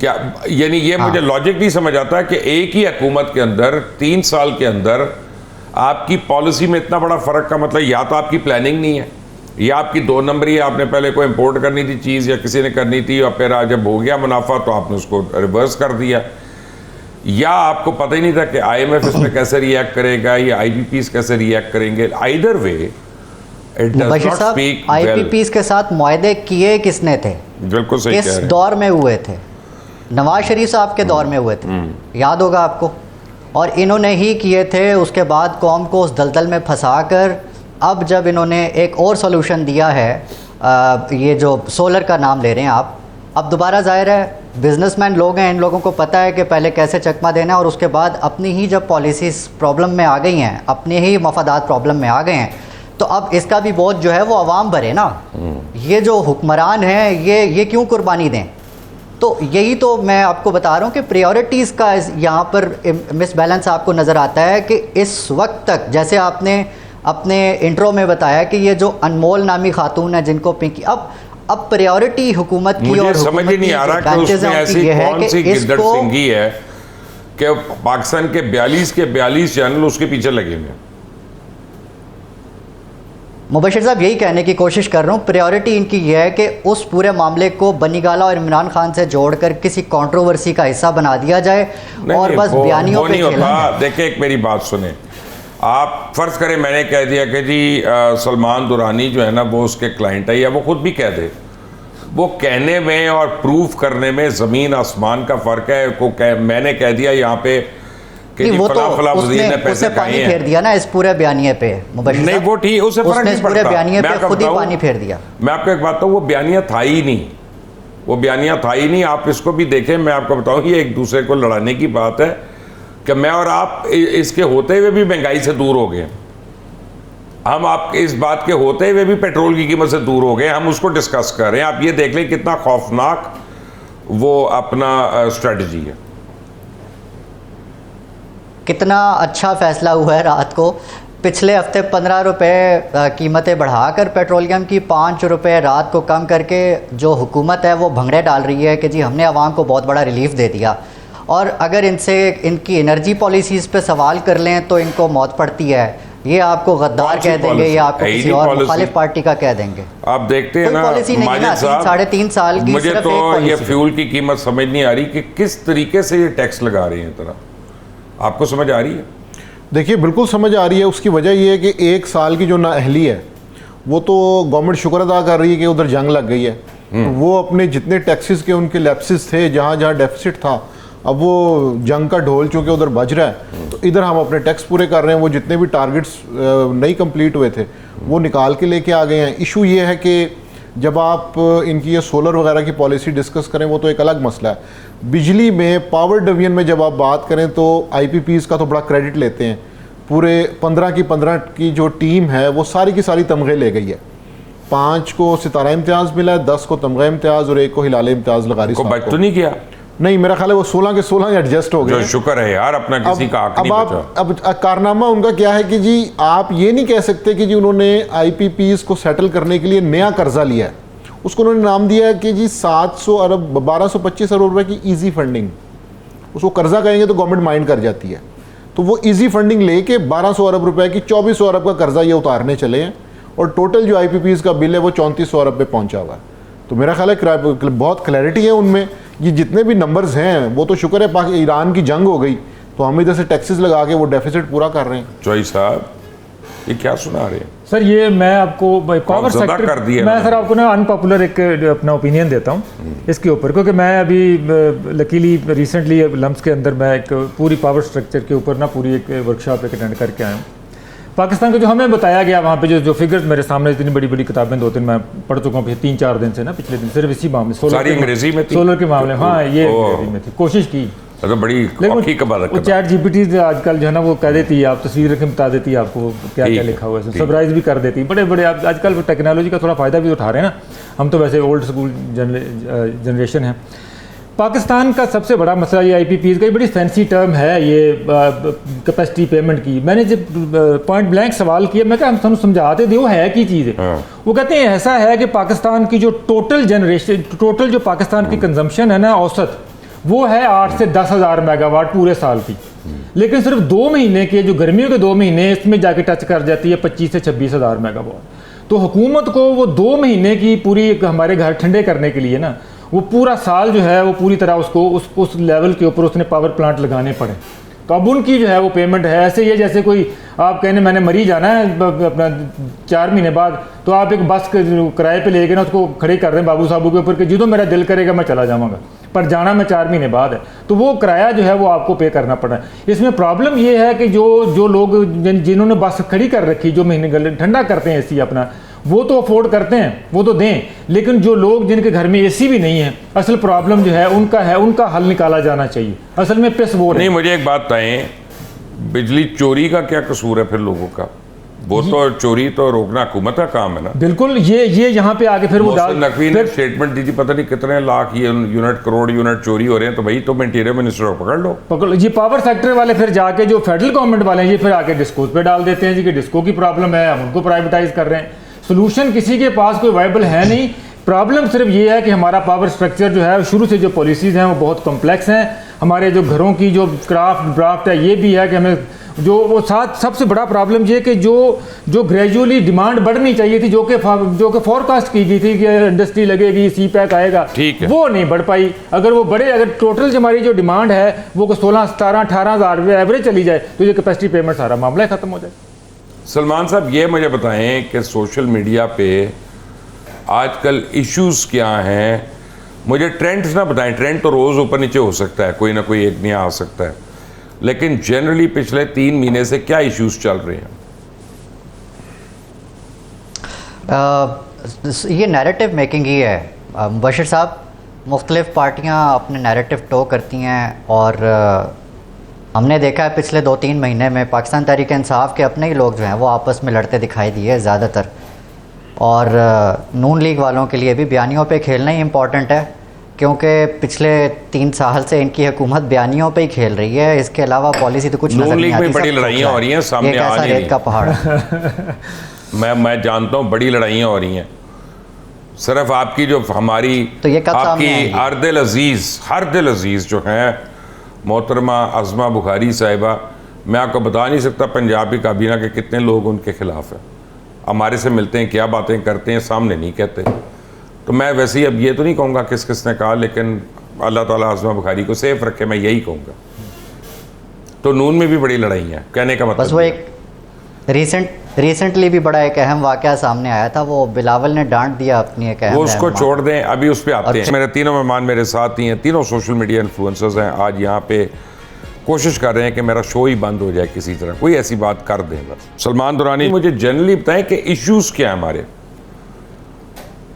क्या यानी ये मुझे लॉजिक नहीं समझ आता कि एक ही हुकूमत के अंदर 3 साल के अंदर आपकी पॉलिसी में इतना बड़ा फ़र्क का मतलब या तो आपकी प्लानिंग नहीं है या आपकी 2 नंबरी है, आपने पहले कोई इंपोर्ट करनी थी चीज़ या किसी ने करनी थी और फिर जब हो गया मुनाफा तो आपने उसको रिवर्स कर दिया, या आपको पता ही नहीं था कि IMF इसमें कैसे रिएक्ट करेगा या IPPs कैसे रिएक्ट करेंगे। Either way it does not speak well. IPPs के साथ मुआहदे किए किसने थे? बिल्कुल सही कह रहे हैं। इस दौर में हुए थे, नवाज शरीफ साहब के दौर में हुए थे, याद होगा आपको। और इन्होंने ही किए थे। उसके बाद कौम को उस दलदल में फंसा कर अब जब इन्होंने एक और सोल्यूशन दिया है, ये जो सोलर का नाम ले रहे हैं आप, अब दोबारा ज़ाहिर है बिजनेसमैन लोग हैं, इन लोगों को पता है कि पहले कैसे चकमा देना है, और उसके बाद अपनी ही जब पॉलिसीज़ प्रॉब्लम में आ गई हैं, अपने ही मफादात प्रॉब्लम में आ गए हैं, तो अब इसका भी बोझ जो है वो अवाम भरे ना। ये जो हुक्मरान हैं ये क्यों कुर्बानी दें? तो यही तो मैं आपको बता रहा हूँ कि प्रायोरिटीज़ का यहाँ पर मिसबैलेंस आपको नज़र आता है कि इस वक्त तक, जैसे आपने अपने इंट्रो में बताया कि ये जो अनमोल नामी खातून है जिनको पिंकी, अब प्रायोरिटी हुकूमत की, और समझ ही नहीं आ रहा कि उसमें ऐसी कौन सी गिद्दड़ सिंगी है कि पाकिस्तान के 42 चैनल उसके पीछे लगे हुए हैं। मुबशिर साहब यही कहने की कोशिश कर रहा हूँ, प्रायोरिटी इनकी यह है कि उस पूरे मामले को बनी गाला और इमरान खान से जोड़कर किसी कंट्रोवर्सी का हिस्सा बना दिया जाए और बस बयानियों पे खेला जाए। देखिए एक मेरी बात सुने, आप फर्ज करें मैंने कह दिया कि जी सलमान दुरानी जो है ना वो उसके क्लाइंट है, या वो खुद भी कह दे, वो कहने में और प्रूफ करने में ज़मीन आसमान का फ़र्क है। मैंने कह दिया यहाँ पे कि वो फला तो फला वज़ीर ने पैसे पानी फेर दिया ना इस पूरे बयानिए पे। नहीं वो ठीक, उससे फर्क नहीं पड़ता। बयानिए पे खुद ही पानी फेर दिया। मैं आपको एक बात बताऊँ, वो बयानिया था ही नहीं, वो बयानिया था ही नहीं। आप इसको भी देखें, मैं आपको बताऊँ, ये एक दूसरे को लड़ाने की बात है कि मैं और आप इसके होते हुए भी महंगाई से दूर हो गए, हम आप इस बात के होते हुए भी पेट्रोल की कीमत से दूर हो गए, हम उसको डिस्कस कर रहे हैं। आप ये देख लें कितना खौफनाक वो अपना स्ट्रेटजी है। कितना अच्छा फैसला हुआ है रात को, पिछले हफ्ते 15 रुपये कीमतें बढ़ाकर पेट्रोलियम की 5 रुपये रात को कम करके जो हुकूमत है वो भंगड़े डाल रही है कि जी हमने आवाम को बहुत बड़ा रिलीफ दे दिया। और अगर इनसे इनकी एनर्जी पॉलिसीज़ पे सवाल कर लें तो इनको मौत पड़ती है। ये आपको गद्दार कह देंगे या आपको किसी और मुखालिफ पार्टी का कह देंगे। आप देखते हैं ना माजिद साहब, 3.5 साल की मुझे तो ये फ्यूल की कीमत समझ नहीं आ रही कि किस तरीके से ये टैक्स लगा रही है। तरह आपको समझ आ रही है? देखिए बिल्कुल समझ आ रही है। उसकी वजह ये है कि 1 साल की जो नाअहली है वो तो गवर्नमेंट शुक्र अदा कर रही है कि उधर जंग लग गई है। वो अपने जितने टैक्सेस के उनके लैप्सेस थे, जहाँ जहाँ डेफिसिट था, अब वो जंग का ढोल चूँकि उधर बज रहा है तो इधर हम अपने टैक्स पूरे कर रहे हैं। वो जितने भी टारगेट्स नहीं कंप्लीट हुए थे वो निकाल के लेके आ गए हैं। इशू ये है कि जब आप इनकी ये सोलर वगैरह की पॉलिसी डिस्कस करें वो तो एक अलग मसला है। बिजली में पावर डिवीजन में जब आप बात करें तो IPPs का तो बड़ा क्रेडिट लेते हैं। पूरे 15 की जो टीम है वो सारी की सारी तमगे ले गई है। 5 को सितारा इम्तियाज़ मिला है, 10 को तमगा इम्तियाज़ और 1 को हिलाल इम्तियाज़ लगा रही। बच तो नहीं किया? नहीं, मेरा ख्याल है वो 16 के 16 एडजस्ट हो गए। शुक्र है यार, अपना किसी का हक नहीं बचा। अब कारनामा उनका क्या है कि जी आप ये नहीं कह सकते कि जी उन्होंने IPPs को सेटल करने के लिए नया कर्जा लिया है। उसको उन्होंने नाम दिया है कि जी 700 अरब 1225 अरब रुपए की ईजी फंडिंग। उसको कर्जा कहेंगे तो गवर्नमेंट माइंड कर जाती है। तो वो ईजी फंडिंग लेके 1200 अरब रुपए की 2400 अरब का कर्जा ये उतारने चले हैं और टोटल जो IPPs का बिल है वो 3400 अरब पे पहुंचा हुआ है। तो मेरा ख्याल है बहुत क्लैरिटी है उनमें। ये जितने भी नंबर्स हैं वो तो शुक्र है ईरान की जंग हो गई तो हम इधर से टैक्सेस लगा के वो डेफिसिट पूरा कर रहे हैं। चौधरी साहब ये क्या सुना रहे हैं सर? ये मैं आपको पावर सेक्टर कर दिया मैं सर आपको ना अनपॉपुलर एक अपना ओपिनियन देता हूँ इसके ऊपर, क्योंकि मैं अभी लकीली रिसेंटली लम्स के अंदर मैं एक पूरी पावर स्ट्रक्चर के ऊपर ना पूरी एक वर्कशॉप एक अटेंड करके आया हूँ। पाकिस्तान को जो हमें बताया गया वहाँ पे जो फिगर्स मेरे सामने इतनी बड़ी बड़ी किताबें 2-3 मैं पढ़ चुका हूँ 3-4 दिन से ना, पिछले दिन सिर्फ इसी मामले सोलर के मामले। हाँ ये अंग्रेजी में थी, कोशिश की तो बड़ी चैट GPT आजकल जो है ना वो कह देती है, आप तस्वीर रख के बता देती है आपको क्या क्या लिखा हुआ है, सरप्राइज भी कर देती है। बड़े बड़े आजकल टेक्नोलॉजी का थोड़ा फ़ायदा भी उठा रहे हैं ना। हम तो वैसे ओल्ड स्कूल जनरेशन है। पाकिस्तान का सबसे बड़ा मसला ये IPPs का, ये बड़ी फैंसी टर्म है ये कैपेसिटी पेमेंट की। मैंने जब पॉइंट ब्लैंक सवाल किया, मैं क्या हम समझाते थे वो है की चीज़ है। वो कहते हैं ऐसा है कि पाकिस्तान की जो टोटल जो पाकिस्तान की कंजम्पशन है ना औसत, वो है 8 से 10 हज़ार मेगावाट पूरे साल की। लेकिन सिर्फ 2 महीने के, जो गर्मियों के 2 महीने, इसमें जाके टच कर जाती है 25 से 26 हज़ार मेगावाट। तो हुकूमत को वो 2 महीने की पूरी हमारे घर ठंडे करने के लिए ना, वो पूरा साल जो है वो पूरी तरह उसको उस लेवल के ऊपर उसने पावर प्लांट लगाने पड़े। तो अब उनकी जो है वो पेमेंट है ऐसे ही है जैसे कोई आप कहने मैंने मरी जाना है अपना 4 महीने बाद, तो आप एक बस किराए पे लेके ना उसको खड़ी कर दें बाबू साहब के ऊपर कि जो मेरा दिल करेगा मैं चला जाऊँगा, पर जाना मैं 4 महीने बाद है, तो वो किराया जो है वो आपको पे करना पड़ रहा है। इसमें प्रॉब्लम ये है कि जो लोग जिन्होंने बस खड़ी कर रखी, जो महीने ठंडा करते हैं एसी अपना, वो तो अफोर्ड करते हैं, वो तो दें, लेकिन जो लोग जिनके घर में एसी भी नहीं है, असल प्रॉब्लम जो है उनका हल निकाला जाना चाहिए। असल में पिस वो नहीं, मुझे एक बात बताएं, बिजली चोरी का क्या कसूर है फिर लोगों का? वो तो चोरी तो रोकना हुकूमत का काम है ना। बिल्कुल, ये यहाँ पे आके फिर वो नकवी ने स्टेटमेंट दी थी, पता नहीं कितने लाख ये यूनिट, करोड़ यूनिट चोरी हो रहे हैं, तो भाई तुम इंटीरियर मिनिस्टर को पकड़ लो। ये पावर सेक्टर वाले फिर जाके जो फेडरल गवर्नमेंट वाले हैं ये फिर आके डिस्कोज पे डाल देते हैं जी कि डिस्को की प्रॉब्लम है, हम उनको प्राइवेटाइज कर रहे हैं। सोल्यूशन किसी के पास कोई वाइबल है नहीं। प्रॉब्लम सिर्फ ये है कि हमारा पावर स्ट्रक्चर जो है शुरू से जो पॉलिसीज़ हैं वो बहुत कॉम्प्लेक्स हैं। हमारे जो घरों की जो ड्राफ्ट है ये भी है कि हमें जो वो साथ सबसे बड़ा प्रॉब्लम ये कि जो ग्रेजुअली डिमांड बढ़नी चाहिए थी, जो कि फोरकास्ट की गई थी कि इंडस्ट्री लगेगी, सी पैक आएगा, वो नहीं बढ़ पाई। अगर वो बढ़े, अगर टोटल जो हमारी जो डिमांड है वो 16, 17, 18 हज़ार एवरेज चली जाए तो ये कैपेसिटी पेमेंट सारा मामला ख़त्म हो जाए। सलमान साहब, ये मुझे बताएं कि सोशल मीडिया पे आजकल इश्यूज क्या हैं? मुझे ट्रेंड्स ना बताएं। ट्रेंड तो रोज़ ऊपर नीचे हो सकता है, कोई ना कोई एक नया आ सकता है, लेकिन जनरली पिछले 3 महीने से क्या इश्यूज चल रहे हैं? ये नैरेटिव मेकिंग ही है मुबशिर साहब। मुख्तलिफ पार्टियां अपने नैरेटिव टो करती हैं और हमने देखा है पिछले 2-3 महीने में पाकिस्तान तहरीक इंसाफ के अपने ही लोग जो हैं वो आपस में लड़ते दिखाई दिए ज़्यादातर, और नून लीग वालों के लिए भी बयानियों पे खेलना ही इम्पॉर्टेंट है, क्योंकि पिछले 3 साल से इनकी हुकूमत बयानियों पे ही खेल रही है। इसके अलावा पॉलिसी तो कुछ नजर नहीं आती। बड़ी लड़ाइयाँ हो रही हैं, सामने आ नहीं रेत का पहाड़ है। मैं जानता हूँ बड़ी लड़ाइयाँ हो रही हैं, सिर्फ आपकी जो हमारी तो ये कब सामने आएगी? हर दिल अजीज़ जो हैं मोहतरमा अज़मा बुखारी साहिबा, मैं आपको बता नहीं सकता पंजाब की काबीना के कितने लोग उनके खिलाफ हैं। हमारे से मिलते हैं, क्या बातें करते हैं, सामने नहीं कहते। तो मैं वैसे ही अब ये तो नहीं कहूँगा किस किस ने कहा, लेकिन अल्लाह ताला अज़मा बुखारी को सेफ रखे, मैं यही कहूँगा। तो नून में भी बड़ी लड़ाई है, कहने का मतलब बस वो एक रिसेंटली भी बड़ा एक अहम वाक़या सामने आया था, वो बिलावल ने डांट दिया अपनी एक अहम, वो उसको छोड़ दें, अभी उस पर आते हैं। मेरे तीनों मेहमान मेरे साथ ही हैं, तीनों सोशल मीडिया इन्फ्लुएंसर्स हैं। आज यहाँ पे कोशिश कर रहे हैं कि मेरा शो ही बंद हो जाए किसी तरह, कोई ऐसी बात कर दें बस। सलमान दुरानी, मुझे जनरली बताएं कि इश्यूज़ क्या हैं हमारे?